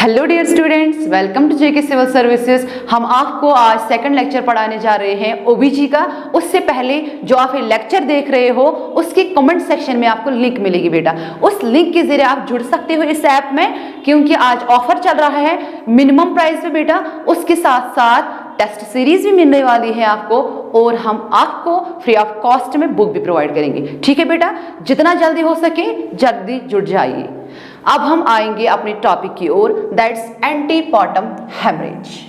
Hello dear students, welcome to JK civil services. हम आपको आज सेकंड लेक्चर पढ़ाने जा रहे हैं ओबीजी का। उससे पहले जो आप ये लेक्चर देख रहे हो उसके कमेंट सेक्शन में आपको लिंक मिलेगी बेटा। उस लिंक के जरिए आप जुड़ सकते हो इस ऐप में, क्योंकि आज ऑफर चल रहा है मिनिमम प्राइस पे बेटा। उसके साथ साथ टेस्ट सीरीज भी मिलने वाली है आपको, और हम आपको फ्री ऑफ कॉस्ट में बुक भी प्रोवाइड करेंगे। ठीक है बेटा, जितना जल्दी हो सके जल्दी जुड़ जाइए। अब हम आएंगे अपने टॉपिक की ओर, दैट्स एंटीपॉटम हेमरेज।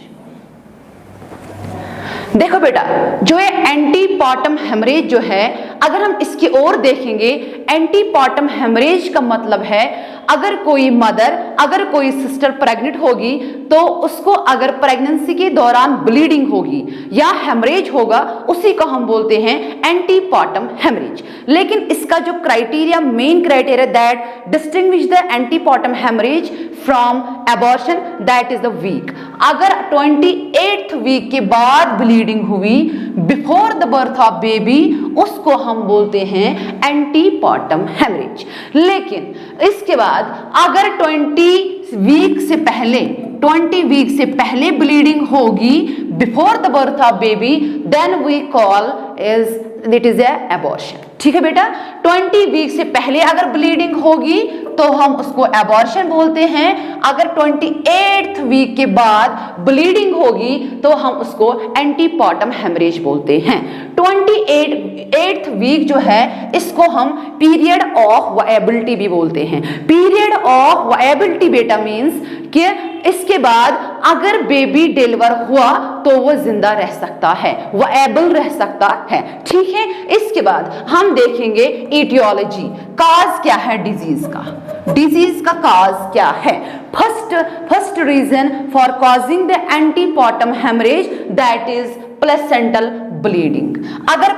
देखो बेटा, जो ये एंटीपॉटम हेमरेज जो है, अगर हम इसकी ओर देखेंगे, एंटीपॉटम हेमरेज का मतलब है अगर कोई मदर, अगर कोई सिस्टर प्रेग्नेंट होगी तो उसको अगर प्रेगनेंसी के दौरान ब्लीडिंग होगी या हेमरेज होगा, उसी को हम बोलते हैं एंटीपॉटम हेमरेज। लेकिन इसका जो criteria, main criteria that distinguish the antepartum haemorrhage from abortion, that is the week. अगर 28th वीक के बाद ब्लीडिंग हुई before the birth of baby, उसको हम बोलते हैं एंटीपॉटम हेमरेज। लेकिन इसके बाद अगर 20 वीक से पहले ब्लीडिंग होगी before the birth of baby, then we call it is abortion. ठीक है बेटा, 20 वीक से पहले अगर ब्लीडिंग होगी तो हम उसको एबॉर्शन बोलते हैं। अगर 28th वीक के बाद ब्लीडिंग होगी तो हम उसको एंटीपॉटम हेमरेज बोलते हैं। 28th वीक जो है, इसको हम पीरियड ऑफ वायबिलिटी भी बोलते हैं। पीरियड ऑफ वायबिलिटी बेटा मीन्स कि इसके बाद अगर बेबी डिलीवर हुआ तो वो जिंदा रह सकता है, वायबल रह सकता है। ठीक है, इसके बाद हम देखेंगे इटियोलॉजी, काज क्या है डिजीज का काज क्या है। First reason for causing the antepartum haemorrhage, that is placental bleeding. अगर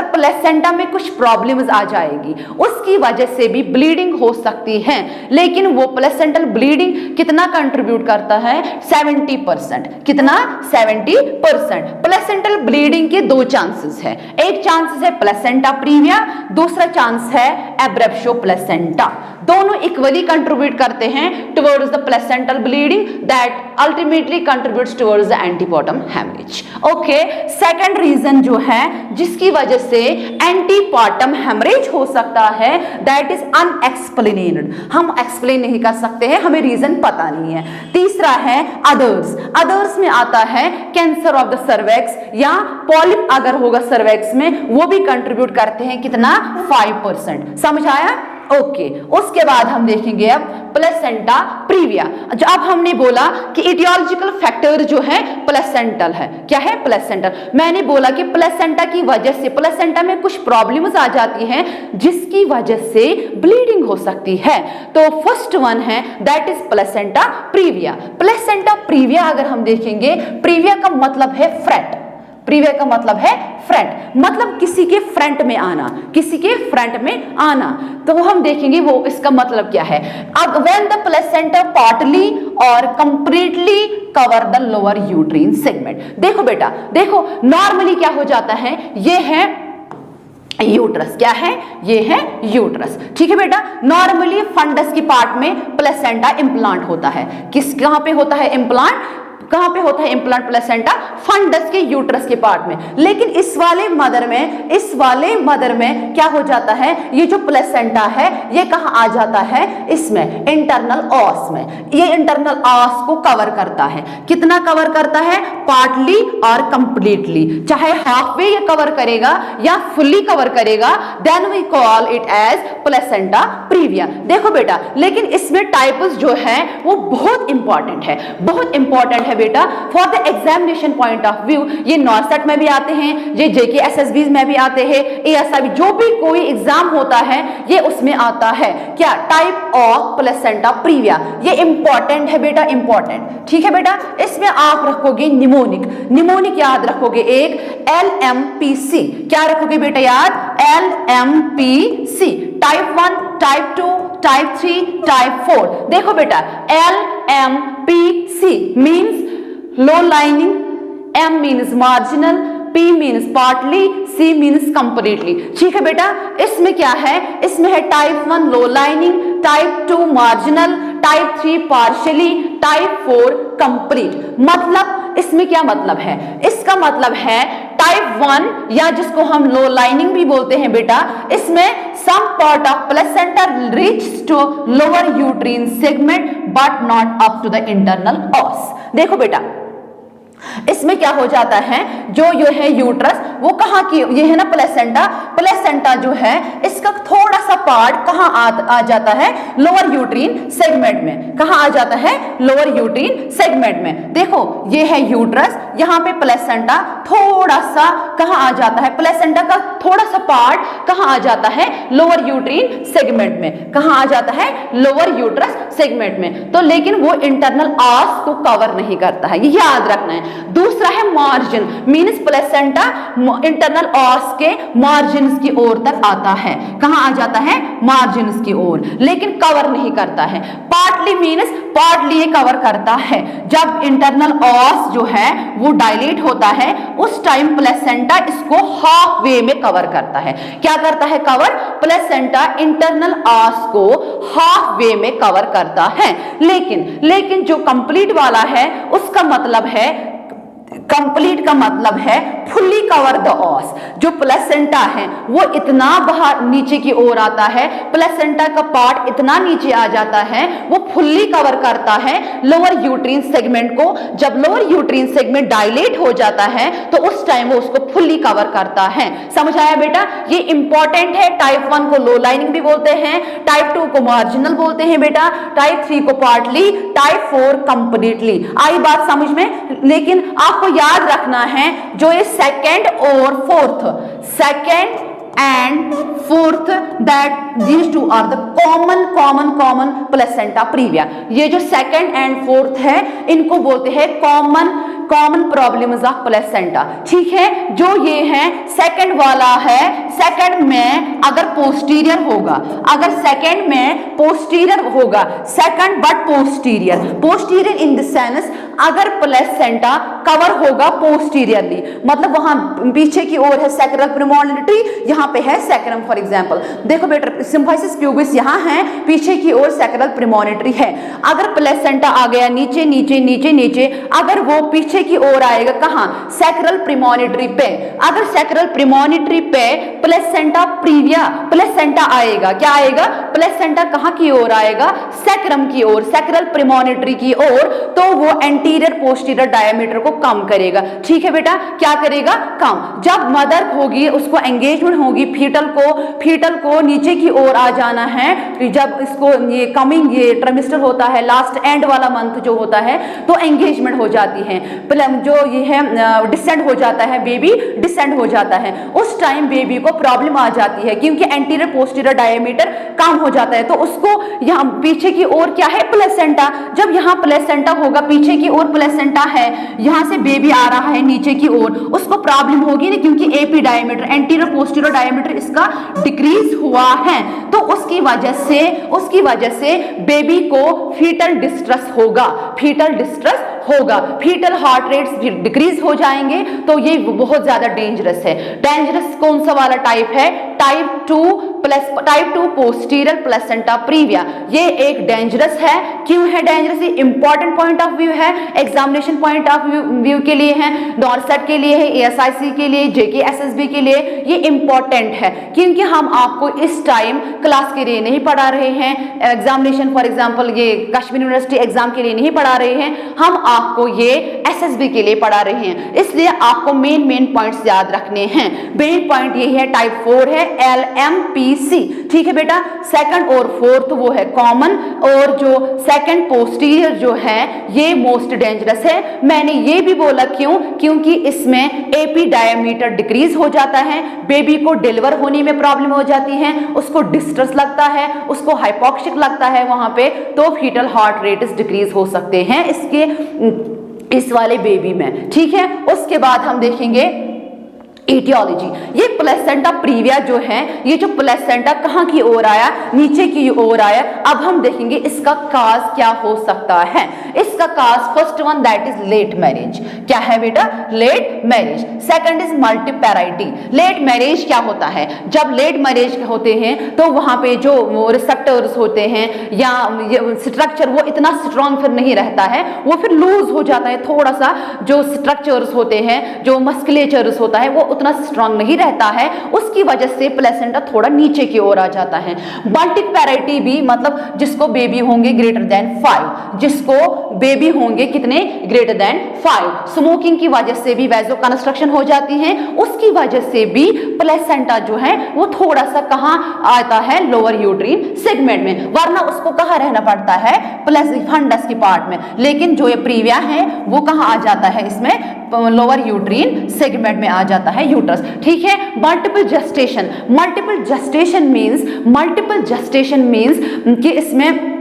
प्लेसेंटा में कुछ प्रॉब्लम्स आ जाएगी, उसकी वजह से भी ब्लीडिंग हो सकती है। लेकिन वो प्लेसेंटल ब्लीडिंग कितना कंट्रीब्यूट करता है? 70%। कितना? 70%। प्लेसेंटल ब्लीडिंग के दो चांसेस है। एक चांसेस है प्लेसेंटा प्रीविया, दूसरा चांस है एब्रेप्शो प्लेसेंटा। दोनों इक्वली कंट्रीब्यूट करते हैं towards the placental bleeding that ultimately contributes towards the antepartum haemorrhage. Okay, second reason जो है जिसकी वजह से एंटीपॉटम हेमरेज हो सकता है, दैट इज अनएक्सप्लेनेड। हम एक्सप्लेन नहीं कर सकते हैं, हमें रीजन पता नहीं है। तीसरा है अदर्स में आता है कैंसर ऑफ द सर्वेक्स या पॉलिप अगर होगा सर्वेक्स में, वो भी कंट्रीब्यूट करते हैं। कितना? 5%। समझ आया? ओके, उसके बाद हम देखेंगे अब प्लेसेंटा प्रीविया। जो अब हमने बोला कि इटियोलॉजिकल फैक्टर जो है प्लेसेंटल है। क्या है? प्लेसेंटल। मैंने बोला कि प्लेसेंटा की वजह से, प्लेसेंटा में कुछ प्रॉब्लम्स आ जाती हैं जिसकी वजह से ब्लीडिंग हो सकती है। तो फर्स्ट वन है that is placenta previa. Placenta previa अगर हम देखेंगे, प्रीविया का मतलब है फ्रंट। प्रीविया का मतलब है फ्रंट, मतलब किसी के फ्रंट में आना, किसी के फ्रंट में आना। तो हम देखेंगे वो इसका मतलब क्या है। अब व्हेन द प्लेसेंटा पार्टली और completely cover the lower uterine segment. देखो बेटा, देखो नॉर्मली क्या हो जाता है, ये है यूट्रस। क्या है? ये है यूट्रस। ठीक है बेटा, नॉर्मली फंडस की पार्ट में प्लेसेंटा इम्प्लांट होता है। कहां पे होता है इम्प्लांट? कहां पे होता है इम्प्लांट प्लेसेंटा? फंडस के यूट्रस के पार्ट में। लेकिन इस वाले मदर में क्या हो जाता है, ये जो प्लेसेंटा है ये कहां आ जाता है? इसमें इंटरनल ऑस में। ये इंटरनल ऑस को कवर करता है। कितना कवर करता है? पार्टली और कंप्लीटली। चाहे हाफ वे ये कवर करेगा या फुल्ली कवर करेगा, then we call it as placenta previa. देखो बेटा, लेकिन इसमें टाइप्स जो है वो बहुत इंपॉर्टेंट है बेटा for the examination point of view. ये नॉर्सेट में भी आते हैं, ये जेके एसएसबी में भी आते हैं, एएसआई, जो भी कोई एग्जाम होता है ये उसमें आता है। क्या? Type of placenta previa. ये इंपॉर्टेंट है बेटा, इंपॉर्टेंट। ठीक है बेटा, इसमें आप रखोगे निमोनिक याद रखोगे, एक LMPC। क्या रखोगे बेटा याद? LMPC। Type 1, type 2, type 3, type 4। देखो बेटा, LMPC means low lining, M means marginal, P means partly, C means completely. ठीक है बेटा, इसमें क्या है? इसमें है type 1 low lining, type 2 marginal, type 3 partially, type 4 complete. मतलब इसमें क्या मतलब है? इसका मतलब है टाइप 1 या जिसको हम लो लाइनिंग भी बोलते हैं बेटा, इसमें some part of placenta reach to lower uterine segment but not up to the internal os. देखो बेटा, इसमें क्या हो जाता है, जो ये है यूट्रस वो कहाँ की, ये है ना प्लेसेंटा, प्लेसेंटा जो है इसका थोड़ा सा पार्ट कहाँ आ जाता है, लोअर यूट्रीन सेगमेंट में। कहाँ आ जाता है? लोअर यूट्रीन सेगमेंट में। देखो ये है यूट्रस, यहाँ पे प्लेसेंटा थोड़ा सा कहाँ आ जाता है, प्लेसेंटा का थोड़ा सा पार्ट कहाँ आ जाता है, लोअर यूट्रीन सेगमेंट में। कहाँ आ जाता है? लोअर यूट्रस सेगमेंट में। तो लेकिन वो इंटरनल ऑस को कवर नहीं करता है, ये याद रखना है। दूसरा है मार्जिन, मीन्स प्लेसेंटा इंटरनल ऑस के मार्जिन की ओर तक आता है। कहां आ जाता है? मार्जिन की ओर, लेकिन कवर नहीं करता है। पार्टली मीन्स पार्टली ये कवर करता है। जब इंटरनल ऑस जो है वो डायलेट होता है उस टाइम प्लेसेंटा इसको हाफ वे में कवर करता है। क्या करता है? कवर। प्लेसेंटा इंटरनल ऑस को हाफ वे में कवर करता है। लेकिन जो कंप्लीट वाला है उसका मतलब है, कंप्लीट का मतलब है फुल्ली कवर द ऑस। जो प्लेसेंटा है वो इतना बाहर नीचे की ओर आता है, प्लेसेंटा का पार्ट इतना नीचे आ जाता है, वो फुल्ली कवर करता है लोअर यूट्रीन सेगमेंट को। जब लोअर यूट्रीन सेगमेंट डायलेट हो जाता है तो उस टाइम वो उसको फुल्ली कवर करता है। समझ आया बेटा? ये इंपॉर्टेंट है। टाइप 1 को लो लाइनिंग भी बोलते हैं, टाइप 2 को मार्जिनल बोलते हैं बेटा, टाइप 3 को पार्टली, टाइप 4 कंप्लीटली। आई बात समझ में? लेकिन आपको याद रखना है जो ये सेकंड और fourth, second and fourth, that these two are the common placenta previa. ये जो सेकंड एंड फोर्थ है इनको बोलते हैं कॉमन प्रॉब्लम्स ऑफ प्लेसेंटा। ठीक है, जो ये है सेकंड वाला है, सेकंड में अगर पोस्टीरियर होगा, अगर सेकंड में पोस्टीरियर होगा, second but posterior in the sense अगर प्लेसेंटा कवर होगा पोस्टीरियरली, मतलब वहां पीछे की ओर है सैक्रल प्रीमोनिटरी, यहाँ पे है सैक्रम। फॉर एग्जांपल देखो बेटा, सिम्फाइसिस प्यूबिस यहाँ है, पीछे की ओर सैक्रल प्रीमोनिटरी है। अगर प्लेसेंटा आ गया नीचे नीचे नीचे नीचे, अगर वो पीछे की ओर आएगा कहां? सैक्रल प्रीमोनिटरी पे। अगर सैक्रल प्रीमोनिटरी पे प्लेसेंटा प्रीविया प्लेसेंटा आएगा, क्या आएगा? प्लेसेंटा कहां की ओर आएगा? सैक्रम की ओर, सैक्रल प्रीमोनिटरी की ओर। तो वो एंटीरियर पोस्टीरियर डायमीटर को कम करेगा। ठीक है बेटा, क्या करेगा? कम। जब मदर होगी उसको एंगेजमेंट होगी, फीटल को नीचे की ओर आ जाना है। जब इसको ये कमिंग ये ट्राइमेस्टर होता है, लास्ट एंड वाला मंथ जो होता है, तो एंगेजमेंट हो जाती है, जो ये है डिसेंड हो जाता है, बेबी डिसेंड हो जाता है। उस टाइम बेबी को प्रॉब्लम आ जाती है क्योंकि एंटीरियर पोस्टीरियर डायमीटर कम हो जाता है। तो उसको यहाँ पीछे की ओर क्या है? प्लेसेंटा। जब यहाँ प्लेसेंटा होगा, पीछे की ओर प्लेसेंटा है, यहाँ से बेबी आ रहा है नीचे की ओर, उसको प्रॉब्लम होगी ना, क्योंकि AP diameter anterior posterior diameter इसका डिक्रीज हुआ है। तो उसकी वजह से बेबी को फीटल डिस्ट्रेस होगा, फीटल हार्ट रेट्स डिक्रीज हो जाएंगे। तो ये बहुत ज्यादा डेंजरस है। डेंजरस कौन सा वाला टाइप है? Type 2 posterior placenta previa. ये एक डेंजरस है। क्यों है डेंजरस? ये इंपॉर्टेंट पॉइंट ऑफ व्यू है, एग्जामिनेशन पॉइंट ऑफ व्यू के लिए है, नॉर्सेट के लिए है, एएसआईसी के लिए, जेके एसएसबी के लिए ये इंपॉर्टेंट है। क्योंकि हम आपको इस टाइम क्लास के लिए नहीं पढ़ा रहे हैं, एग्जामिनेशन फॉर एग्जाम्पल ये कश्मीर यूनिवर्सिटी एग्जाम के लिए नहीं पढ़ा रहे हैं, हम आपको ये एसएसबी के लिए पढ़ा रहे हैं। इसलिए आपको मेन पॉइंट्स याद रखने हैं। मेन पॉइंट ये है, टाइप 4 है LMPC। ठीक है बेटा, सेकंड और फोर्थ वो है कॉमन, और जो सेकंड पोस्टीरियर जो है ये मोस्ट डेंजरस है। मैंने ये भी बोला क्यों? क्योंकि इसमें एपी डायमीटर डिक्रीज हो जाता है, बेबी को डिलीवर होने में प्रॉब्लम हो जाती है, उसको डिस्ट्रेस लगता है, उसको हाइपोक्सिक लगता है वहां पे, तो फीटल हार्ट रेट्स डिक्रीज हो सकते हैं इस वाले बेबी में। ठीक है, उसके बाद हम देखेंगे ईटियोलॉजी। ये प्लेसेंटा प्रीविया जो है, ये जो प्लेसेंटा कहाँ की ओर आया, नीचे की ओर आया। अब हम देखेंगे इसका काज क्या हो सकता है। इसका cause first one that is late marriage. क्या है बेटा? Late marriage. Second is multiparity. Late marriage क्या होता है? जब लेट मैरिज होते हैं तो वहां पे जो रिसेप्टर्स होते हैं या स्ट्रक्चर वो इतना स्ट्रांग फिर नहीं रहता है, वो फिर लूज हो जाता है। थोड़ा सा जो स्ट्रक्चर्स होते हैं, जो मस्कुलेचर्स होता है, वो उतना स्ट्रांग नहीं रहता है, उसकी वजह से प्लेसेंटा थोड़ा नीचे की ओर आ जाता है। मल्टीपैरिटी भी मतलब जिसको बेबी होंगे ग्रेटर देन 5, जिसको बेबी होंगे कितने? Greater than 5। स्मोकिंग की वजह से भी वैसो कंस्ट्रक्शन हो जाती है, उसकी वजह से भी प्लेसेंटा जो है वो थोड़ा सा कहां आता है? लोअर यूट्रीन सेगमेंट में, वरना उसको कहां रहना पड़ता है? फंडस के पार्ट में। लेकिन जो ये प्रीविया है वो कहां आ जाता है? इसमें लोअर यूट्रीन सेगमेंट में आ जाता है, यूट्रस। ठीक है। Multiple gestation. Multiple gestation means कि इसमें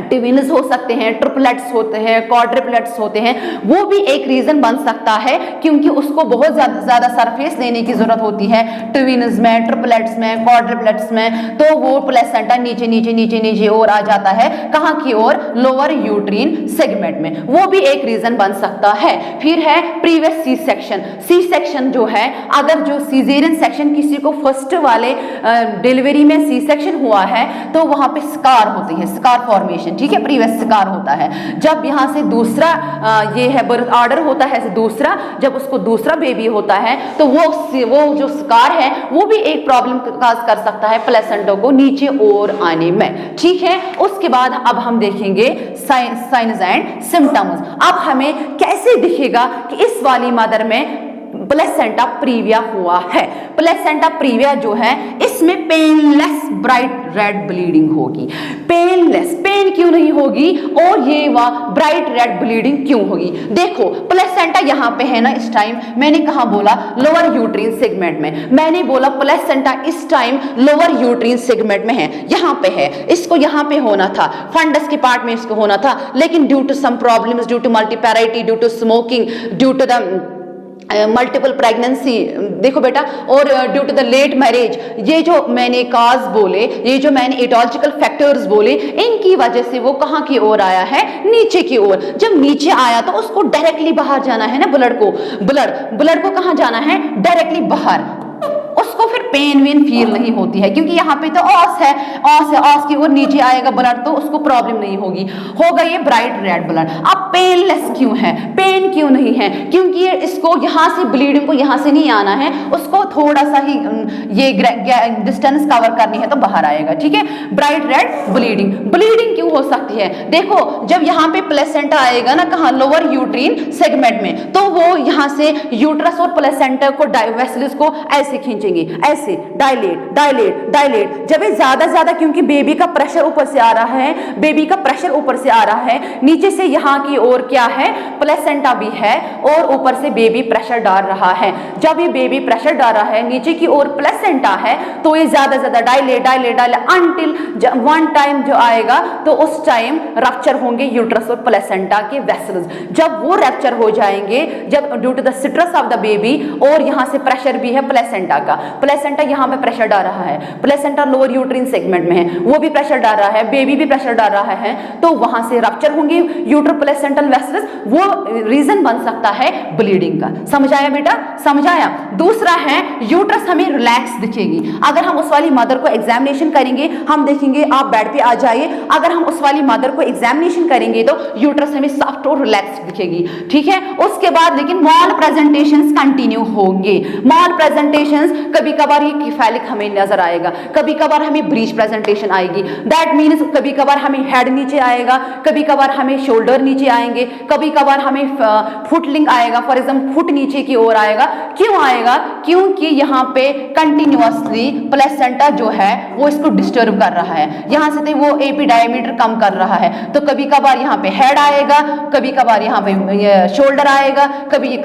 ट्विन्स हो सकते हैं, ट्रिपलेट्स होते हैं, क्वाड्रिपलेट्स होते हैं। वो भी एक रीजन बन सकता है, क्योंकि उसको बहुत ज्यादा सरफेस लेने की जरूरत होती है ट्विन्स में, ट्रिपलेट्स में, क्वाड्रिपलेट्स में। तो वो प्लेसेंटा नीचे नीचे नीचे नीचे और आ जाता है, कहां की ओर? लोअर यूट्रीन सेगमेंट में। वो भी एक रीजन बन सकता है। फिर है previous C section. C section जो है, अगर जो सीजेरियन सेक्शन किसी को फर्स्ट वाले डिलीवरी में सी सेक्शन हुआ है तो वहां पे स्कार होती है, स्कार फॉर्मेशन। ठीक है, प्रीवियस स्कार होता है। जब यहां से दूसरा ये है बर्थ ऑर्डर होता है दूसरा, जब उसको दूसरा बेबी होता है तो वो जो स्कार है वो भी एक प्रॉब्लम काज कर सकता है प्लेसेंटा को नीचे और आने में। ठीक है। उसके बाद अब हम देखेंगे साइन्स एंड सिम्टम्स। अब हमें कैसे दिखेगा कि इस वाली मदर में प्लेसेंटा प्रीविया हुआ है। प्लेसेंटा प्रीविया जो है इसमें पेनलेस ब्राइट रेड ब्लीडिंग होगी। पेनलेस, पेन क्यों नहीं होगी और ये ब्राइट रेड ब्लीडिंग क्यों होगी? देखो प्लेसेंटा यहाँ पे है ना, इस टाइम मैंने कहा बोला लोअर यूट्रीन सेगमेंट में। मैंने बोला प्लेसेंटा इस टाइम लोअर यूट्रीन सेगमेंट में है, यहाँ पे है। इसको यहाँ पे होना था, फंडस के पार्ट में इसको होना था, लेकिन due to some problems, due to multiparity, due to smoking, due to the multiple pregnancy, देखो बेटा, और due to the late marriage, ये जो मैंने काज बोले, ये जो मैंने एटोलॉजिकल फैक्टर्स बोले, इनकी वजह से वो कहां की ओर आया है? नीचे की ओर। जब नीचे आया तो उसको डायरेक्टली बाहर जाना है ना, ब्लड को कहां जाना है? डायरेक्टली बाहर। उसको फिर पेन वेन फील नहीं होती है, क्योंकि यहाँ पे तो ऑस है, ऑस की ओर नीचे आएगा ब्लड, तो उसको प्रॉब्लम नहीं होगी। होगा ये ब्राइट रेड ब्लड। अब पेनलेस क्यों है? पेन क्यों नहीं है? क्योंकि इसको यहाँ से ब्लीडिंग को यहाँ से नहीं आना है, उसको थोड़ा सा ही ये डिस्टेंस कवर करनी है तो बाहर आएगा। ठीक है। Bright red bleeding. ब्लीडिंग क्यों हो सकती है? देखो जब यहाँ पे प्लेसेंटा आएगा ना, कहाँ? लोअर यूट्रीन सेगमेंट में, तो वो यहाँ से यूट्रस और प्लेसेंटा को वेसल्स को ऐसे खींचेंगे, ऐसे डायलेट डायलेट डायलेट। जब ये ज्यादा क्योंकि बेबी का प्रेशर ऊपर से आ रहा है, बेबी का प्रेशर ऊपर से आ रहा है, नीचे से यहाँ की ओर क्या है? प्लेसेंटा भी है और ऊपर से बेबी प्रेशर डाल रहा है। जब ये बेबी प्रेशर डाल रहा है, नीचे की ओर प्लेसेंटा है, तो ये ज्यादा dilate dilate dilate until one time जो आएगा तो उस टाइम रप्चर होंगे यूट्रस और प्लेसेंटा के वेसल्स। जब वो रप्चर हो जाएंगे, जब due to the stress of the baby, और यहाँ से प्रेशर भी है प्लेसेंटा का, प्लेसेंटा यहाँ पे प्रेशर डाल रहा है, प्लेसेंटा लोअर यूट्रीन सेगमेंट में है, वो भी प्रेशर डाल रहा है, बेबी भी प्रेशर डाल रहा है, तो वहां से रप्चर होंगे यूट्रो प्लेसेंटल वेसल्स। वो रीजन बन सकता है ब्लीडिंग का। समझाया बेटा? समझाया। दूसरा है यूट्रस हमें रिलैक्स दिखेगी। अगर हम उस वाली मदर को एग्जामिनेशन करेंगे, हम देखेंगे, आप बेड पे आ जाइए, अगर हम उस वाली मदर को एग्जामिनेशन करेंगे तो यूट्रस हमें सॉफ्ट और रिलैक्स दिखेगी। ठीक है। उसके बाद लेकिन मॉल प्रेजेंटेशंस कंटिन्यू होंगे। मॉल प्रेजेंटेशंस कभी कभार ये किफैलिक हमें नजर आएगा, कभी कभार हमें ब्रीच प्रेजेंटेशन आएगी। दैट मीन्स कभी कभार हमें हेड नीचे आएगा, कभी कभार हमें शोल्डर नीचे आएंगे, कभी कभार हमें फुटलिंग आएगा, फॉर एग्जाम्पल फुट नीचे की ओर आएगा। क्यों आएगा? क्योंकि यहाँ पे कंटिन्यूअसली प्लेसेंटा जो है वो इसको डिस्टर्ब कर रहा है, यहाँ से वो एपी डायमीटर कम कर रहा है, तो कभी कभार यहाँ पे हेड आएगा, कभी कभार यहाँ पे शोल्डर आएगा, कभी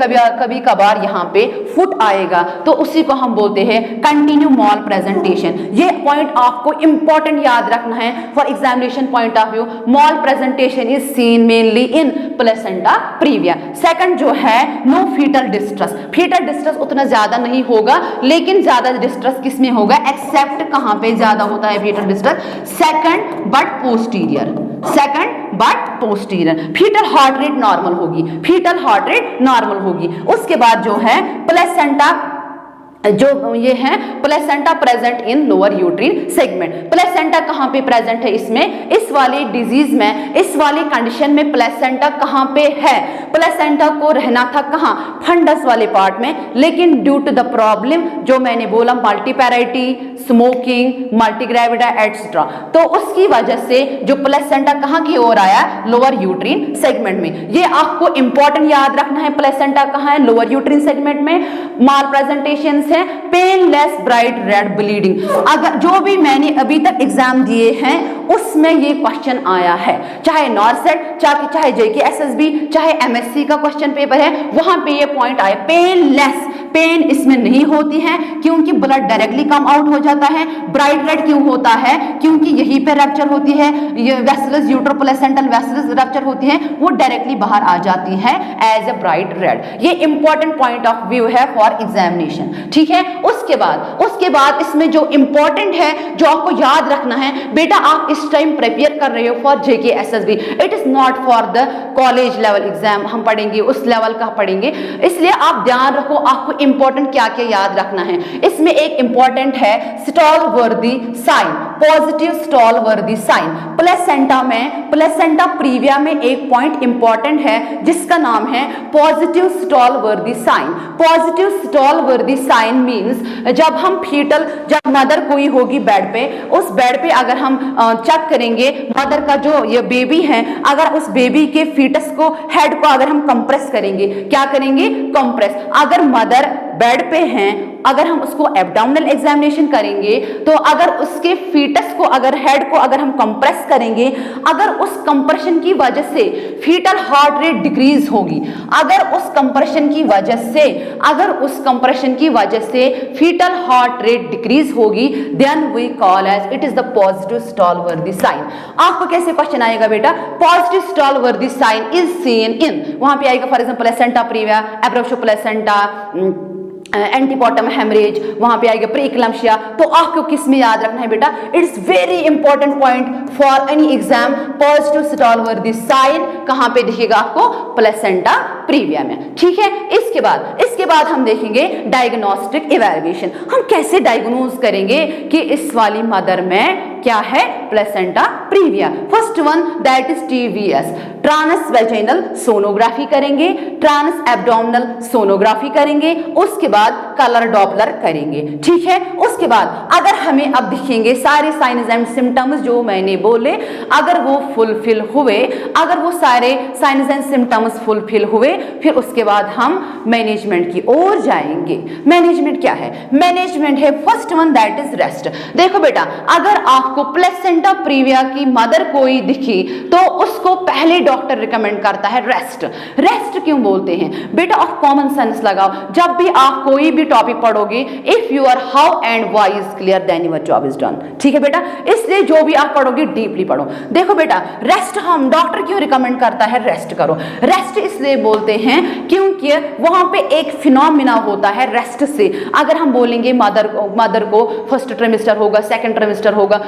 कभार यहाँ पे फुट आएगा। तो उसी को हम बोलते हैं कंटिन्यू मॉल प्रेजेंटेशन। ये पॉइंट आपको इंपॉर्टेंट याद रखना है for examination point of view. Malpresentation is seen mainly in placenta previa. Second जो है no fetal distress. Fetal distress उतना ज्यादा नहीं होगा, लेकिन ज्यादा डिस्ट्रेस किसमें होगा, एक्सेप्ट कहां पे ज्यादा होता है fetal distress, second but posterior, second but posterior. Fetal heart rate normal होगी, फीटल हार्ट रेट नॉर्मल होगी। उसके बाद जो है प्लेसेंटा, जो ये है placenta present in lower uterine segment. Placenta कहां पे प्रेजेंट है इसमें, इस वाली डिजीज में, इस वाली कंडीशन में प्लेसेंटा कहां पे है, प्लेसेंटा को रहना था कहां, फंडस वाले पार्ट में, लेकिन ड्यू टू द प्रॉब्लम जो मैंने बोला मल्टीपैरिटी, स्मोकिंग, मल्टीग्रेविडा एटसेट्रा, तो उसकी वजह से जो प्लेसेंटा कहां की ओर आया, लोअर यूट्रीन सेगमेंट में। ये आपको इंपॉर्टेंट याद रखना है, प्लेसेंटा कहां है, लोअर यूट्रीन सेगमेंट में। माल प्रेजेंटेशन है पेनलेस ब्राइट रेड ब्लीडिंग। अगर जो भी मैंने अभी तक एग्जाम दिए हैं उसमें ये क्वेश्चन आया है, चाहे नॉर्सेट, चाहे JKSSB, चाहे MSc का क्वेश्चन पेपर है, वहां पे ये पॉइंट आए, पेनलेस, पेन इसमें नहीं होती है क्योंकि ब्लड डायरेक्टली कम आउट हो जाता है। ब्राइट रेड क्यों होता है, क्योंकि यहीं पे रप्चर होती है, ये वेसल्स, यूट्रोप्लेसेंटल वेसल्स रप्चर होती हैं, वो डायरेक्टली बाहर आ जाती है एज ए ब्राइट रेड। ये इंपॉर्टेंट पॉइंट ऑफ व्यू है फॉर एग्जामिनेशन, ठीक है। उसके बाद इसमें जो इंपॉर्टेंट है, जो आपको याद रखना है, बेटा आप इस टाइम प्रिपेयर कर रहे हो for JKSSB, it is not for the college level exam, हम पढ़ेंगे उस लेवल का पढ़ेंगे, इसलिए आप ध्यान रखो आपको इंपॉर्टेंट क्या क्या याद रखना है। इसमें एक इंपॉर्टेंट है स्टॉल वर्दी sign, positive Stallworthy sign. Placenta में, प्लेसेंटा प्रीविया में एक पॉइंट इंपॉर्टेंट है जिसका नाम है positive Stallworthy sign. Positive Stallworthy sign means जब हम फीटल, जब मदर कोई होगी बेड पे, उस बेड पे अगर हम चेक करेंगे मदर का जो ये बेबी है, अगर उस बेबी के फीटस को, हेड को अगर हम कंप्रेस करेंगे, क्या करेंगे, कंप्रेस। अगर मदर बेड पे हैं, अगर हम उसको एब्डोमिनल एग्जामिनेशन करेंगे तो अगर उसके फीटस को, अगर हेड को अगर हम कंप्रेस करेंगे, अगर उस कंप्रेशन की वजह से फीटल हार्ट रेट डिक्रीज होगी, अगर उस कंप्रेशन की वजह से, अगर उस कंप्रेशन की वजह से फीटल हार्ट रेट डिक्रीज होगी, then we call as it is the positive Stallworthy sign. आपको कैसे क्वेश्चन आएगा बेटा, positive Stallworthy sign is seen in, वहां पे आएगा for example placenta previa, abruptio placenta, antepartum haemorrhage, वहां पे आएगा प्रीक्लम्शिया। तो आपको किस में याद रखना है बेटा, it's very important point for any exam, positive Stallworthy sign कहां पे दिखेगा आपको, प्लेसेंटा प्रीविया में, ठीक है। इसके बाद हम देखेंगे डायग्नोस्टिक इवैल्यूएशन, हम कैसे डायग्नोज करेंगे कि इस वाली मदर में क्या है, placenta previa. First one that is TVS, transvaginal sonography करेंगे, ट्रांस एब्डोमिनल सोनोग्राफी करेंगे, उसके बाद कलर डॉपलर करेंगे, ठीक है। उसके बाद अगर हमें अब दिखेंगे सारे साइन्स एंड सिम्टम्स जो मैंने बोले, अगर वो फुलफिल हुए, अगर वो सारे साइन्स एंड सिम्टम्स फुलफिल हुए, फिर उसके बाद हम मैनेजमेंट की ओर जाएंगे। मैनेजमेंट क्या है, मैनेजमेंट है first one that is rest. देखो बेटा, अगर आपको प्लेसेंटा प्रीविया की मदर कोई दिखी तो उसको पहले डॉक्टर रिकमेंड करता है रेस्ट। रेस्ट क्यों बोलते हैं बेटा, ऑफ कॉमन सेंस लगाओ, जब भी आप कोई भी टॉपिक पढ़ोगे, if you are how and why is clear then your job is done, ठीक है बेटा। इसलिए जो भी आप पढ़ोगे डीपली पढ़ो। देखो बेटा, रेस्ट हम डॉक्टर क्यों रिकमेंड करता है, रेस्ट करो। रेस्ट इसलिए बोलते हैं क्योंकि वहां पे एक फिनोमिना होता है रेस्ट से। अगर हम बोलेंगे मदर को फर्स्ट ट्रिमेस्टर होगा, सेकंड ट्रिमेस्टर होगा,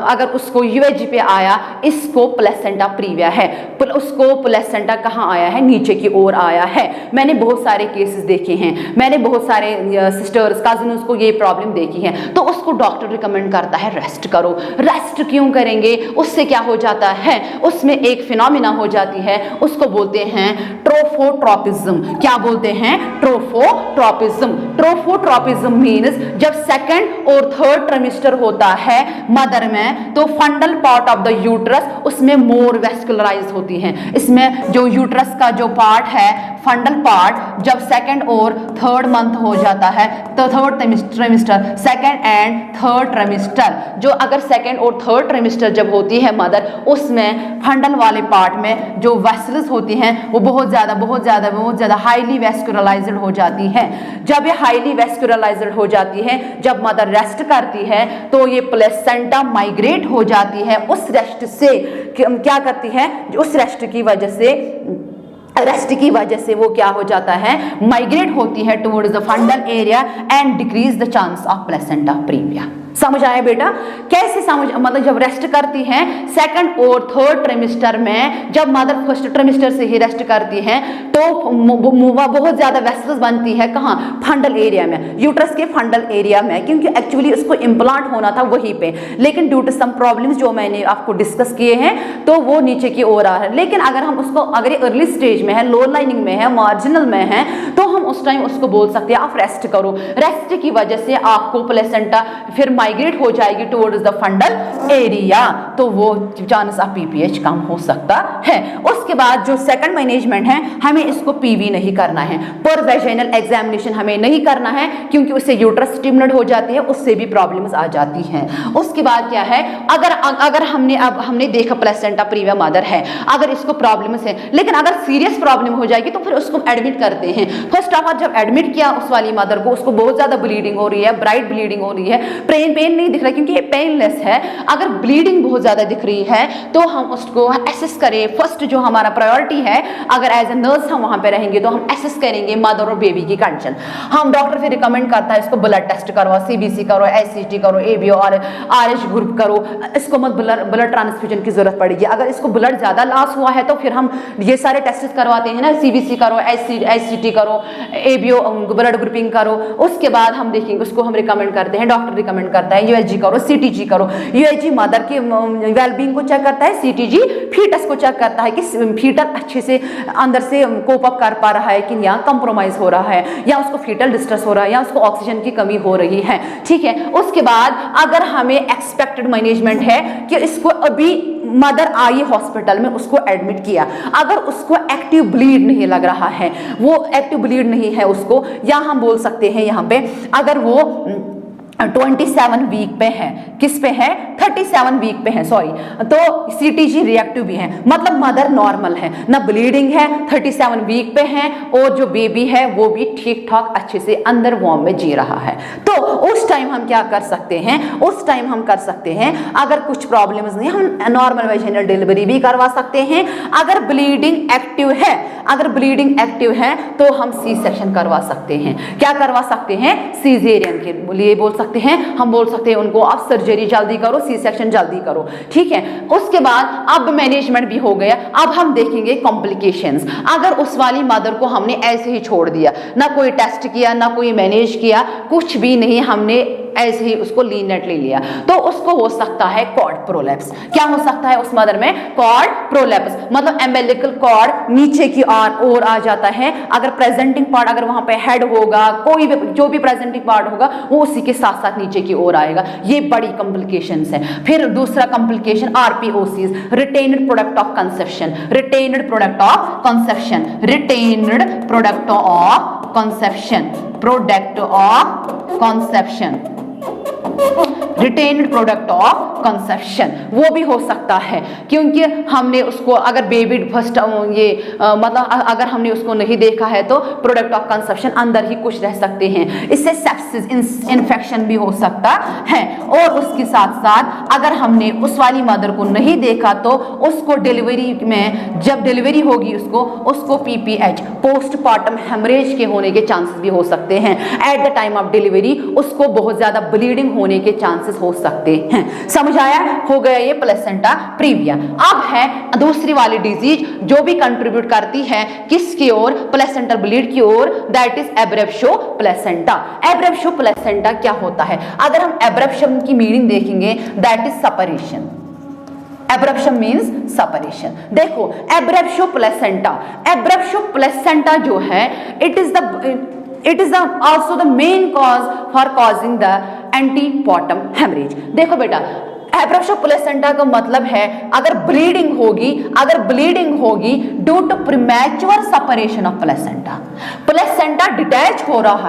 अगर उसको UAG पे आया, इसको प्लेसेंटा प्रीविया है, उसको प्लेसेंटा कहां आया है, नीचे की ओर आया है। मैंने बहुत सारे केसेस देखे हैं, मैंने बहुत सारे सिस्टर्स, कजिन्स को ये प्रॉब्लम देखी है, तो उसको डॉक्टर रिकमेंड करता है रेस्ट करो। रेस्ट क्यों करेंगे, उससे क्या हो जाता है, उसमें एक फिनोमिना हो जाती है, उसको बोलते हैं ट्रोफोट्रोपिज्म। क्या बोलते हैं, ट्रोफोट्रोपिज्म। ट्रोफोट्रोपिज्म मीन्स जब सेकंड और थर्ड ट्रिमेस्टर होता है मदर में, तो फंडल पार्ट ऑफ द यूट्रस उसमें मोर वेस्कुलराइज होती है। इसमें जो यूट्रस का जो पार्ट है, फंडल पार्ट, जब सेकंड और थर्ड मंथ हो जाता है, तो third trimester, second and third trimester, जो अगर सेकंड और थर्ड ट्रिमेस्टर जब होती है मदर, उसमें फंडल वाले पार्ट में जो वेसल्स होती हैं वो बहुत ज्यादा हाईली वेस्कुलराइज्ड हो जाती है। जब ये हाईली वेस्कुलराइज्ड हो जाती है, जब मदर रेस्ट करती है, तो ये प्लेसेंटा माइग्रेट हो जाती है। उस रेस्ट से क्या करती है, उस रेस्ट की वजह से रेस्ट की वजह से वो क्या हो जाता है, माइग्रेट होती है towards the फंडल area and decrease the chance of placenta previa. समझ आया बेटा? कैसे समझ, मतलब जब रेस्ट करती हैं सेकंड और थर्ड ट्रिमिस्टर में, जब मदर फर्स्ट ट्रिमिस्टर से ही रेस्ट करती है तो बहुत ज्यादा वेसल्स बनती है, कहाँ, फंडल एरिया में, यूट्रस के फंडल एरिया में, क्योंकि एक्चुअली उसको इम्प्लांट होना था वहीं पे, लेकिन ड्यू टू सम प्रॉब्लम्स जो मैंने आपको डिस्कस किए हैं तो वो नीचे की ओर आ रहा है। लेकिन अगर हम उसको, अगर ये अर्ली स्टेज में है, लोअर लाइनिंग में है, मार्जिनल में है, तो हम उस टाइम उसको बोल सकते हैं आप रेस्ट करो। रेस्ट की वजह से आपको प्लेसेंटा फिर माइग्रेट हो जाएगी टुवर्ड्स द फंडल एरिया, तो वो चांस ऑफ पीपीएच कम हो सकता है। उसके बाद जो सेकंड मैनेजमेंट है, हमें इसको पीवी नहीं करना है, पर वेजाइनल एग्जामिनेशन हमें नहीं करना है, क्योंकि उससे यूट्रस स्टिमुलेट हो जाती है, उससे भी प्रॉब्लम्स आ जाती हैं। उसके बाद क्या है, अगर हमने देखा प्लेसेंटा प्रीविया मदर है, अगर इसको प्रॉब्लम्स है, लेकिन अगर सीरियस प्रॉब्लम हो जाएगी तो फिर उसको एडमिट करते हैं। फर्स्ट ऑफ ऑल जब एडमिट किया उस वाली मदर को, उसको बहुत ज्यादा ब्लीडिंग हो रही है, ब्राइट ब्लीडिंग हो रही है, पेन नहीं दिख रहा क्योंकि ये पेनलेस है। अगर ब्लीडिंग बहुत ज्यादा दिख रही है तो हम उसको एसेस करें। फर्स्ट जो हमारा प्रायोरिटी है, अगर एज ए नर्स हम वहां पे रहेंगे तो हम एसेस करेंगे मदर और बेबी की कंडीशन। हम डॉक्टर फिर रिकमेंड करता है इसको ब्लड टेस्ट करवाओ, सीबीसी करो, एससीटी करो, एबीओ और आरएच ग्रुप करो। इसको मत ब्लड ट्रांसफ्यूजन की जरूरत पड़ेगी। अगर इसको ब्लड ज्यादा लॉस हुआ है तो फिर हम ये सारे टेस्ट करवाते हैं ना, सीबीसी करो, एससीटी करो, एबीओ ब्लड ग्रुपिंग करो। उसके बाद हम देखेंगे, उसको हम रिकमेंड करते हैं, डॉक्टर रिकमेंड करता है यूएसजी करो, सीटीजी करो। यूएसजी मदर की वेलबींग को चेक करता है, सीटीजी फीटस को चेक करता है कि फीटस अच्छे से अंदर से कोप अप कर पा रहा है कि यहाँ कंप्रोमाइज हो रहा है, या उसको फीटल डिस्ट्रेस हो रहा है, या उसको ऑक्सीजन की कमी हो रही है। ठीक है, उसके बाद अगर हमें एक्सपेक्टेड मैनेजमेंट है कि इसको अभी मदर आई हॉस्पिटल में, उसको एडमिट किया, अगर उसको एक्टिव ब्लीड नहीं लग रहा है, वो एक्टिव ब्लीड नहीं है उसको, या हम बोल सकते हैं यहाँ पे अगर वो 27 वीक पे है, किस पे है, 37 वीक पे है, सॉरी, तो सीटीजी रिएक्टिव भी है, मतलब मदर नॉर्मल है, ना ब्लीडिंग है, 37 वीक पे है, और जो बेबी है वो भी ठीक ठाक अच्छे से अंदर वॉर्म में जी रहा है। तो उस टाइम हम क्या कर सकते हैं, उस टाइम हम कर सकते हैं, अगर कुछ प्रॉब्लम्स नहीं, हम नॉर्मल वेजाइनल डिलीवरी भी करवा सकते हैं। अगर ब्लीडिंग एक्टिव है, अगर ब्लीडिंग एक्टिव है तो हम सी सेक्शन करवा सकते हैं। क्या करवा सकते हैं, सीजेरियन के लिए बोल सकते हैं, हम बोल सकते हैं उनको आप सर्जरी जल्दी करो, सी सेक्शन जल्दी करो। ठीक है, उसके बाद अब मैनेजमेंट भी हो गया। अब हम देखेंगे कॉम्प्लिकेशंस। अगर उस वाली मदर को हमने ऐसे ही छोड़ दिया, ना कोई टेस्ट किया, ना कोई मैनेज किया, कुछ भी नहीं, हमने ऐसे ही उसको लीनेटली लिया, तो उसको हो सकता है कॉर्ड प्रोलैप्स। क्या हो सकता है उस मदर में, कॉर्ड प्रोलैप्स, मतलब एम्बिलिकल कॉर्ड नीचे की ओर आ जाता है। अगर प्रेजेंटिंग पार्ट, अगर वहां पे हेड होगा, कोई भी जो भी प्रेजेंटिंग पार्ट होगा वो उसी के साथ साथ नीचे की ओर आएगा। ये बड़ी कॉम्प्लिकेशंस है। फिर दूसरा complication RPOCs, retained product of conception, retained product of conception, retained product of conception, product of conception, retained product of conception, वो भी हो सकता है, क्योंकि हमने उसको अगर बेबी फर्स्ट मतलब अगर हमने उसको नहीं देखा है तो प्रोडक्ट ऑफ कंसेप्शन अंदर ही कुछ रह सकते हैं, इससे सेप्सिस इन्फेक्शन भी हो सकता है। और उसके साथ साथ अगर हमने उस वाली मदर को नहीं देखा तो उसको डिलीवरी में, जब डिलीवरी होगी उसको पीपीएच, पोस्टपार्टम हेमरेज के होने के चांसेस भी हो सकते हैं। Eight the time of delivery उसको बहुत ज्यादा ब्लीडिंग होने के चांसेस हो सकते हैं। समझ आया? हो गया ये प्लेसेंटा प्रीविया। अब है दूसरी वाली डिजीज जो भी कंट्रीब्यूट करती है किसकी ओर, प्लेसेंटल ब्लीड की ओर, दैट इज एब्रेप्शो प्लेसेंटा। एब्रेप्शो प्लेसेंटा क्या होता है, अगर हम एब्रेप्शन की मीनिंग देखेंगे, that is separation. Abruption means separation. देखो एब्रेप्शो प्लेसेंटा जो है, it is also the main cause for causing the antepartum hemorrhage। देखो बेटा, एब्रेप्शो प्लेसेंटा का मतलब है अगर ब्लीडिंग होगी due to premature separation of placenta, placenta detach हो रहा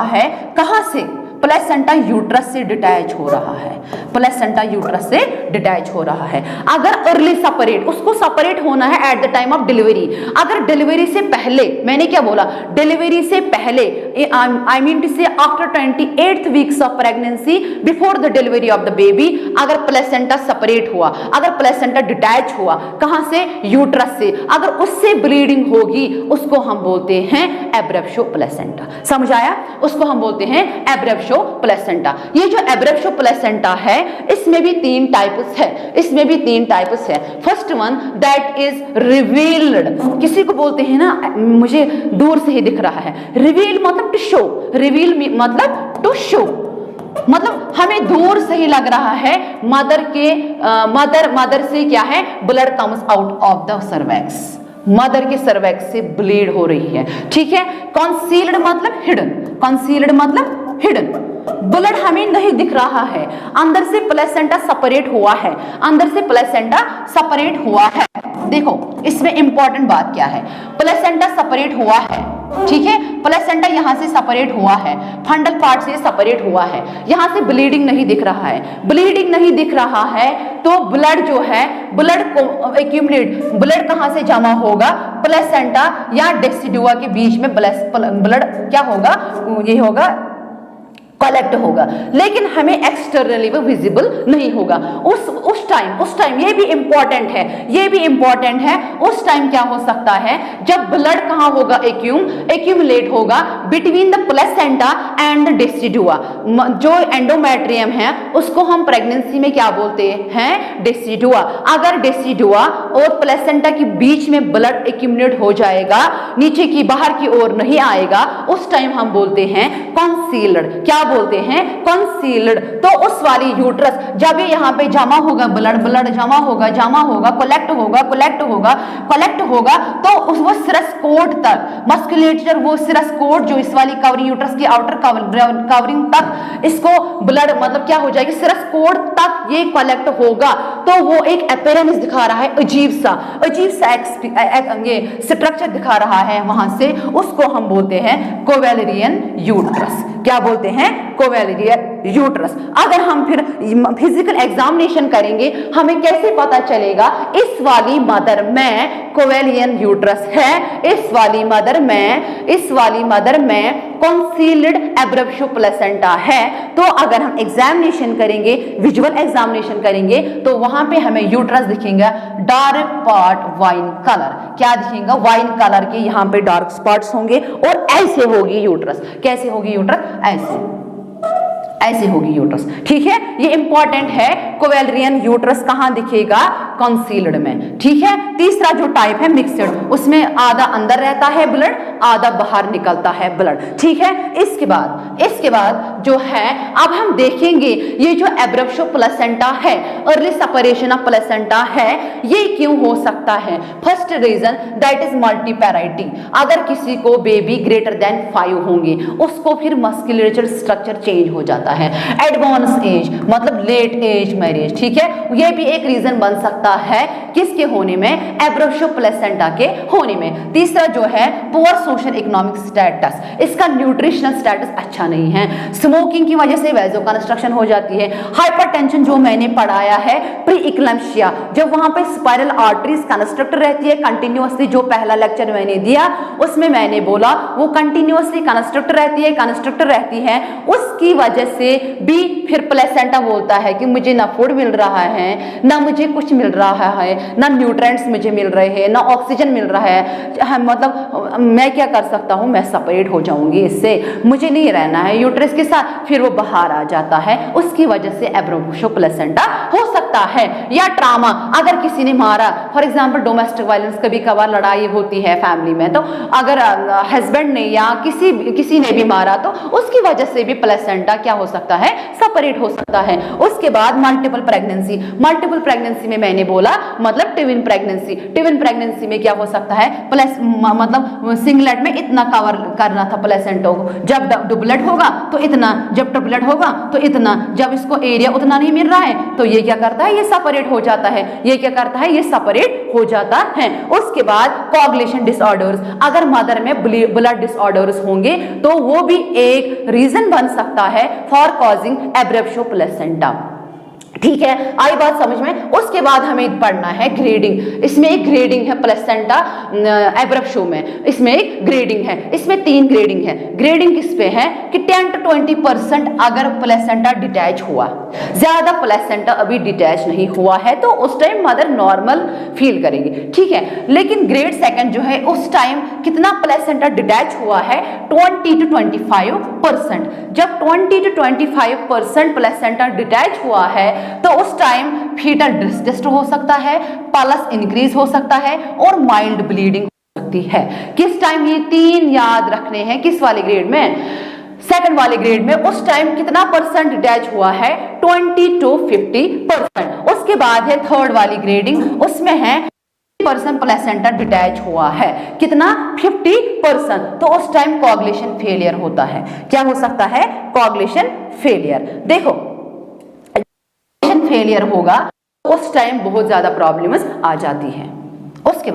है, कहां से, प्लेसेंटा यूट्रस से डिटैच हो रहा है, प्लेसेंटा यूट्रस से डिटैच हो रहा है। अगर अर्ली सेपरेट, उसको सेपरेट होना है eight the time of delivery. अगर डिलीवरी से पहले, मैंने क्या बोला, डिलीवरी से पहले, आई मीन टू से after 28th weeks of pregnancy, before the delivery of the baby, अगर प्लेसेंटा सेपरेट हुआ, अगर प्लेसेंटा डिटैच हुआ, कहां से, यूट्रस से, अगर उससे ब्लीडिंग होगी, उसको हम बोलते हैं एब्रेप्शो प्लेसेंटा। समझ आया? उसको हम बोलते हैं एब्रेप्शो प्लेसेंटा। ये जो एब्रेप्शो प्लेसेंटा है, इसमें भी 3 टाइप्स है, इसमें भी 3 टाइप्स है। First one that is revealed, किसी को बोलते हैं ना, मुझे दूर से ही दिख रहा है, रिवील मतलब टू शो, रिवील मतलब टू शो, मतलब हमें दूर से ही लग रहा है मदर के मदर से क्या है, blood comes out of the cervix, mother के सर्वैक्स से ब्लीड हो रही है, ठीक है। कंसील्ड मतलब हिडन, कंसील्ड मतलब हिडन, ब्लड हमें नहीं दिख रहा है, अंदर से प्लेसेंटा सेपरेट हुआ है, अंदर से प्लेसेंटा सेपरेट हुआ है। देखो इसमें इंपॉर्टेंट बात क्या है, प्लेसेंटा सेपरेट हुआ है, ठीक है, प्लेसेंटा यहां से सेपरेट हुआ है, फंडल पार्ट से सेपरेट हुआ है, यहां से ब्लीडिंग नहीं दिख रहा है, ब्लीडिंग नहीं दिख रहा है, तो ब्लड जो है, ब्लड को एक्यूमुलेट, ब्लड कहां से जमा होगा, प्लेसेंटा या डेसिडुआ के बीच में ब्लड क्या होगा, ये होगा कलेक्ट होगा, लेकिन हमें एक्सटर्नली वो विजिबल नहीं होगा। उस टाइम ये भी इंपॉर्टेंट है, ये भी इंपॉर्टेंट है, उस टाइम क्या हो सकता है, जब ब्लड कहां होगा, एक्यूमुलेट होगा between the placenta and the decidua. जो एंडोमेट्रियम है उसको हम प्रेगनेंसी में क्या बोलते हैं, डेसिडुआ। अगर डेसिडुआ और प्लेसेंटा के बीच में ब्लड एक्यूमुलेट हो जाएगा, नीचे की बाहर की ओर नहीं आएगा, उस टाइम हम बोलते हैं कंसील्ड, क्या बोलते हैं, कंसील्ड। तो उस वाली यूट्रस जब ये यहाँ पे जमा होगा, ब्लड जमा होगा, कलेक्ट होगा, तो वो सिरस कोट तक, मस्कुलेचर, वो सिरस कोट जो इस वाली कवरिंग, यूट्रस की आउटर कवरिंग तक इसको ब्लड मतलब क्या हो जाएगी, सिरस कोट तक ये कलेक्ट होगा, तो वो एक अपीयरेंस दिखा रहा है, अजीब सा ये स्ट्रक्चर दिखा रहा है वहां से, उसको हम बोलते हैं कोवेलेरियन यूट्रस। क्या बोलते हैं, कोवेलेरियन यूट्रस। अगर हम फिर फिजिकल एग्जामिनेशन करेंगे, हमें कैसे पता चलेगा इस वाली मदर में कोवेलियन यूट्रस है, इस वाली मदर में कंसील्ड एब्रेप्शो प्लेसेंटा है। तो अगर हम एग्जामिनेशन करेंगे, विजुअल एग्जामिनेशन करेंगे, तो वहां पे हमें यूट्रस दिखेगा डार्क पार्ट वाइन कलर, क्या दिखेगा, वाइन कलर के यहाँ पे डार्क स्पॉट्स होंगे, और ऐसे होगी यूट्रस, कैसे होगी यूट्रस, ऐसे होगी यूट्रस, ठीक है। ये इंपॉर्टेंट है, कोवेलेरियन यूट्रस कहां दिखेगा, कंसील्ड में, ठीक है। तीसरा जो टाइप है मिक्सड, उसमें आधा अंदर रहता है ब्लड, आधा बाहर निकलता है ब्लड, ठीक है। इसके बाद जो है, अब हम देखेंगे ये जो एब्रेप्शो प्लेसेंटा है, अर्ली सेपरेशन ऑफ प्लेसेंटा है, ये क्यों हो सकता है। First reason that is multiparity. अगर किसी को बेबी ग्रेटर देन 5 होंगे, उसको फिर मस्कुलेचर स्ट्रक्चर चेंज हो जाता है, एडवांस एज मतलब लेट एज मैरिज, ठीक है। ये भी एक रीजन बन सकता है किसके होने में, एब्रेप्शो प्लेसेंटा के होने में। तीसरा जो है पुअर सोशल इकोनॉमिक स्टेटस, इसका न्यूट्रिशनल स्टेटस अच्छा नहीं है, स्मोकिंग की वजह से वैसोकंस्ट्रक्शन हो जाती है, हाइपरटेंशन जो मैंने पढ़ाया है, प्री इक्लेम्पसिया, जब वहां पे स्पाइरल आर्टरीज कंस्ट्रक्ट रहती है कंटिन्यूअसली, जो पहला लेक्चर मैंने दिया उसमें मैंने बोला वो कंटिन्यूअसली कंस्ट्रक्ट रहती है, उसकी वजह से भी फिर प्लेसेंटा बोलता है कि मुझे ना फूड मिल रहा है, ना मुझे कुछ मिल रहा है, ना न्यूट्रिएंट्स मुझे मिल रहे हैं, ना ऑक्सीजन मिल रहा है, मतलब मैं क्या कर सकता हूं, मैं सेपरेट हो जाऊंगी, इससे मुझे नहीं रहना है यूट्रस के साथ, फिर वो बाहर आ जाता है, उसकी वजह से एब्रेप्शो प्लेसेंटा हो सकता है। या ट्रामा, अगर किसी ने मारा, फॉर एग्जांपल डोमेस्टिक वायलेंस, कभी कभार लड़ाई होती है फैमिली में, तो अगर हस्बैंड ने या किसी ने भी मारा, तो उसकी वजह से भी प्लेसेंटा क्या हो सकता है, सेपरेट हो सकता है। उसके बाद मल्टीपल प्रेगनेंसी में मैंने बोला मतलब ट्विन प्रेगनेंसी में क्या हो सकता है, मतलब सिंगलेट में इतना कवर करना था प्लेसेंटा को, जब डुबलेट होगा तो इतना इतना, जब ट्रिपलेट होगा तो इतना, जब इसको एरिया उतना नहीं मिल रहा है तो ये क्या करता है, ये सेपरेट हो जाता है, ये क्या करता है, ये सेपरेट हो जाता है। उसके बाद कोआगुलेशन डिसऑर्डर्स, अगर मदर में ब्लड डिसऑर्डर्स होंगे तो वो भी एक रीजन बन सकता है फॉर कॉजिंग एब्रेप्शो प्लेसेंटा। ठीक है, आई बात समझ में। उसके बाद हमें पढ़ना है ग्रेडिंग। इसमें एक ग्रेडिंग है प्लेसेंटा एब्रेप्शो में, इसमें एक ग्रेडिंग है, इसमें 3 ग्रेडिंग है। ग्रेडिंग किस पे है कि 10 to 20% अगर प्लेसेंटा डिटैच हुआ, ज्यादा प्लेसेंटा अभी डिटैच नहीं हुआ है तो उस टाइम मदर नॉर्मल फील करेगी। ठीक है, लेकिन ग्रेड सेकंड जो है उस टाइम कितना प्लेसेंटा डिटैच हुआ है, 20 to 25%। जब 20 to 25% प्लेसेंटा डिटैच हुआ है तो उस टाइम फीटल डिस्ट्रेस हो सकता है, पल्स इंक्रीज हो सकता है और माइल्ड ब्लीडिंग हो सकती है। किस टाइम, ये 3 याद रखने हैं, किस वाले ग्रेड में, सेकंड वाले ग्रेड में। उस टाइम कितना परसेंट डिटैच हुआ है, 20 to 50%। उसके बाद है थर्ड वाली ग्रेडिंग, उसमें है % प्लेसेंटा डिटैच हुआ है, कितना, 50%। तो उस टाइम कोआगुलेशन फेलियर होता है। क्या हो सकता है, कोआगुलेशन फेलियर। देखो फेलियर होगा उस टाइम बहुत ज्यादा प्रॉब्लम्स आ जाती है। उसके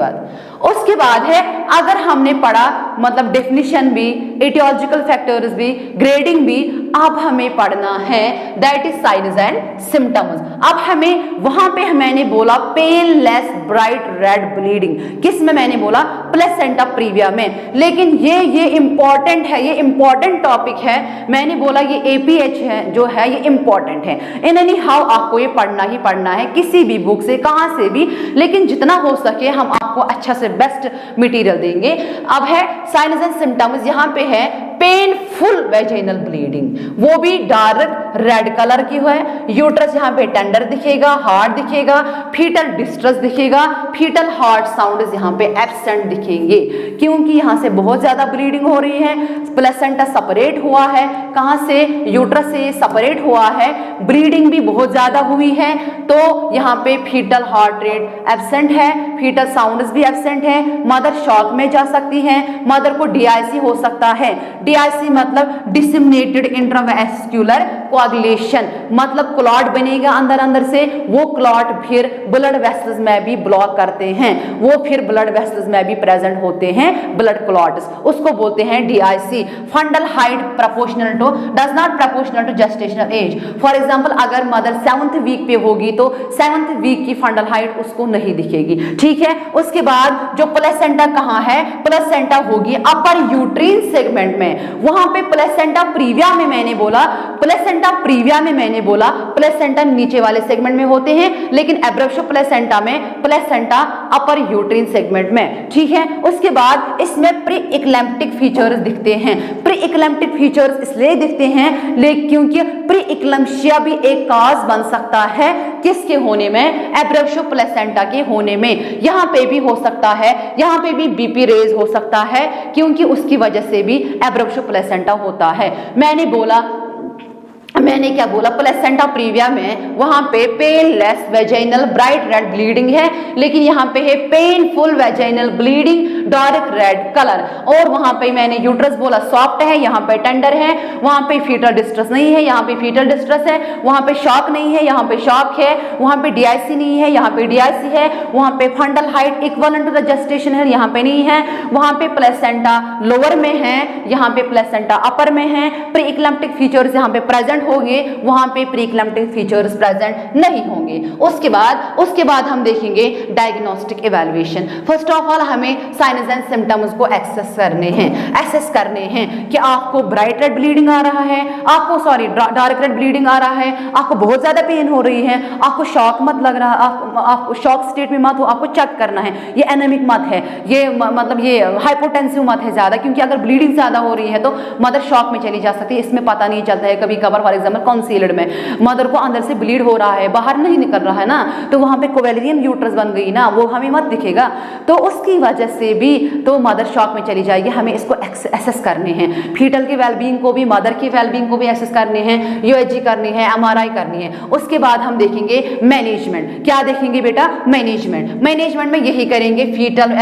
बाद है, अगर हमने पढ़ा मतलब डेफिनेशन भी, एटियोलॉजिकल फैक्टर्स भी, ग्रेडिंग भी, अब हमें पढ़ना है that is signs and symptoms. अब हमें वहां पे मैंने बोला पेनलेस ब्राइट रेड ब्लीडिंग, किस में मैंने बोला, प्लेसेंटा प्रीविया में। लेकिन ये इंपॉर्टेंट है, ये इंपॉर्टेंट टॉपिक है। मैंने बोला ये एपीएच है जो है ये इंपॉर्टेंट है। इन एनी हाउ आपको ये पढ़ना ही पढ़ना है, किसी भी बुक से, कहां से भी, लेकिन जितना हो सके हम आपको अच्छा से बेस्ट मटेरियल देंगे। अब है साइन्स एंड सिम्टम्स, यहां पे है पेनफुल वेजाइनल ब्लीडिंग, वो भी डार्क रेड कलर की है। यूट्रस यहाँ पे टेंडर दिखेगा, हार्ड दिखेगा, फीटल डिस्ट्रेस दिखेगा, फीटल हार्ट साउंड यहाँ पे एब्सेंट दिखेंगे क्योंकि यहाँ से बहुत ज्यादा ब्लीडिंग हो रही है। प्लेसेंटा सेपरेट हुआ है, कहाँ से, यूट्रस से सेपरेट हुआ है, ब्लीडिंग भी बहुत ज्यादा हुई है, तो यहाँ पे फीटल हार्ट रेट एब्सेंट है, फीटल साउंड्स भी एब्सेंट है। मदर शॉक में जा सकती है, मदर को डीआईसी हो सकता है। डीआईसी मतलब डिसेमिनेटेड इंट्रावेस्कुलर कोआगुलेशन, मतलब क्लॉट बनेगा अंदर अंदर से, वो क्लॉट फिर ब्लड वेसल्स में भी ब्लॉक करते हैं, वो फिर ब्लड वेसल्स में भी प्रेजेंट होते हैं ब्लड क्लॉट्स, उसको बोलते हैं DIC. Fundal height proportional to does not proportional to gestational age. For example अगर मदर 7th वीक पे होगी तो 7th वीक की फंडल हाइट उसको नहीं दिखेगी। ठीक है, उसके बाद जो प्लेसेंटा कहाँ है, प्लेसेंटा होगी अपर यूट्रीन सेगमेंट में, वहां पे प्लेसेंटा प्रीविया में मैंने बोला, प्लेसेंटा प्रीविया में मैंने बोला प्लेसेंटा नीचे वाले सेगमेंट में होते हैं, लेकिन एब्रेप्शो प्लेसेंटा में प्लेसेंटा अपर यूट्रीन सेगमेंट में। ठीक है, उसके बाद इसमें प्री इक्लैम्प्टिक फीचर्स दिखते हैं। प्री इक्लैम्प्टिक फीचर्स इसलिए दिखते हैं लेकिन क्योंकि प्री इक्लैम्प्सिया भी एक काज बन सकता है, किसके होने में, एब्रेप्शो प्लेसेंटा के होने में। यहाँ पे भी हो सकता है, यहाँ पे भी बीपी रेज हो सकता है क्योंकि उसकी वजह से भी एब्रेप्शो प्लेसेंटा होता है। मैंने क्या बोला, प्लेसेंटा प्रीविया में वहां पे painless vaginal bright red bleeding है, लेकिन यहाँ पे है painful vaginal bleeding dark red colour. और वहां पे मैंने यूट्रस बोला सॉफ्ट है, यहाँ पे टेंडर है, वहां पे फीटल डिस्ट्रेस नहीं है, यहाँ पे फीटल डिस्ट्रेस है, वहां पे शॉक नहीं है, यहाँ पे शॉक है, वहां पे डीआईसी नहीं है, यहाँ पे डीआईसी है, वहां पे fundal height equal to the gestation है, यहाँ पे नहीं है, वहां पे प्लेसेंटा लोअर में है, यहाँ पे प्लेसेंटा अपर में है। प्री इक्लैम्प्टिक फीचर्स यहाँ पे प्रेजेंट होंगे, वहां पे प्री इक्लैम्प्टिक फीचर्स प्रेजेंट नहीं होंगे। उसके बाद हम देखेंगे diagnostic evaluation. First of all हमें साइन्स एंड सिम्टम्स को एसेस करने हैं कि आपको ब्राइट रेड ब्लीडिंग आ रहा है, आपको डार्क रेड ब्लीडिंग आ रहा है, आपको बहुत ज्यादा पेन हो रही है, आपको शॉक मत लग रहा, आपको शॉक स्टेट में मत हो, आपको चेक करना है, ये एनेमिक मत है, ये मतलब ये हाइपोटेंसिव मत है ज्यादा, क्योंकि अगर ब्लीडिंग ज्यादा हो रही है तो मदर शॉक में चली जा सकती है। इसमें पता नहीं चलता है कभी कभार, फॉर एग्जाम्पल कॉन्सील्ड में मदर को अंदर से ब्लीड हो रहा है, बाहर नहीं निकल रहा है ना, तो वहां पे कोवेलियन यूट्रस बन गई ना, वो हमें मत दिखेगा। तो उसकी वजह से भी तो मदर शॉक में चली जाएगी। हमें इसको एसेस करने हैं, फीटल की वेलबींग को भी, मदर की वेलबींग को भी एसेस करने हैं, यूएचजी करनी है, एमआरआई करनी है। उसके बाद हम देखेंगे मैनेजमेंट। क्या देखेंगे बेटा? मैनेजमेंट। मैनेजमेंट में यही करेंगे, फीटल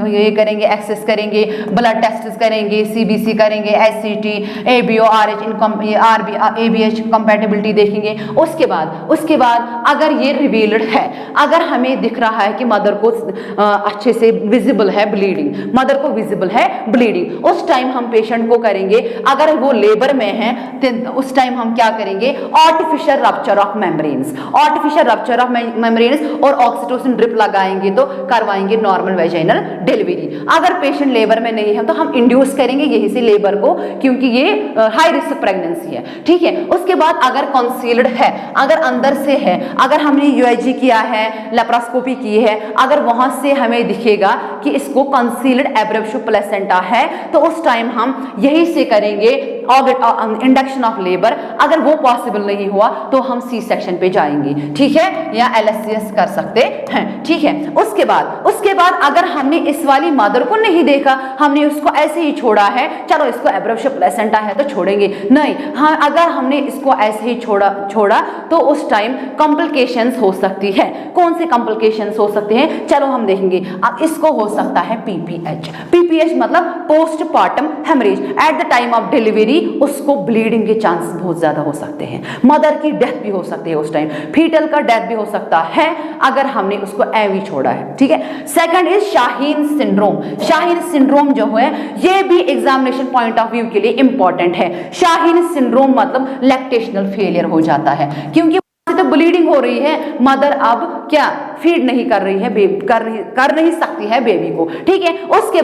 ये करेंगे, एक्सेस करेंगे, ब्लड टेस्ट करेंगे, सीबीसी करेंगे, एससीटी, एबीओ, आरएच एबीएच कंपैटिबिलिटी देखेंगे। उसके बाद अगर ये रिवील्ड है, अगर हमें दिख रहा है कि मदर को अच्छे से विजिबल है ब्लीडिंग, मदर को विजिबल है ब्लीडिंग, उस टाइम हम पेशेंट को करेंगे, अगर वो लेबर में है तो उस टाइम हम क्या करेंगे? Artificial rupture of membranes, artificial rupture of membranes और ऑक्सीटोसिन ड्रिप लगाएंगे तो करवाएंगे नॉर्मल वेजाइनल डिलीवरी। अगर पेशेंट लेबर में नहीं है तो हम इंड्यूस करेंगे यही से लेबर को, क्योंकि ये हाई रिस्क प्रेगनेंसी है, ठीक है। उसके बाद अगर कंसील्ड है, अगर अंदर से है, अगर हमने यूएचजी किया है, लेप्रोस्कोपी की है, अगर वहां से हमें दिखेगा कि इसको कंसील्ड एब्रेप्टिव प्लेसेंटा है तो उस टाइम हम यही से करेंगे इंडक्शन ऑफ लेबर। अगर वो पॉसिबल नहीं हुआ तो हम सी सेक्शन पे जाएंगे, ठीक है, या एलएससीएस कर सकते हैं, ठीक है। उसके बाद अगर हमने इस वाली मदर को नहीं देखा, हमने उसको ऐसे ही छोड़ा है, चलो इसको एब्रेप्टिव प्लेसेंटा है तो छोड़ेंगे नहीं, हाँ, अगर हमने इसको ऐसे ही छोड़ा तो उस टाइम कॉम्प्लिकेशंस हो सकती है। कौन से कॉम्प्लिकेशंस हो सकते हैं? चलो हम देखेंगे। अब इसको हो सकता है पीपीएच मतलब postpartum haemorrhage. At the time of delivery उसको ब्लीडिंग के चांस बहुत ज्यादा हो सकते हैं, मदर की डेथ भी हो सकती है उस टाइम, फीटल का डेथ भी हो सकता है अगर हमने उसको एवी छोड़ा है, ठीक है। Second is Shaheen syndrome. Shaheen syndrome जो है ये भी एग्जामिनेशन पॉइंट ऑफ व्यू के लिए इंपॉर्टेंट है। शाहीन सिंड्रोम मतलब लैक्टेशनल फेलियर हो जाता है, क्योंकि तो ब्लीडिंग हो रही है, मदर अब क्या फीड नहीं कर रही है, कर नहीं सकती है बेबी को, ठीक है। उसके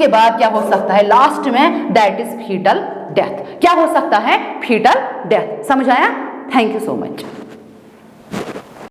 बाद क्या हो सकता है लास्ट में? That is fetal death. क्या हो सकता है? Fetal death. समझ आया? Thank you so much.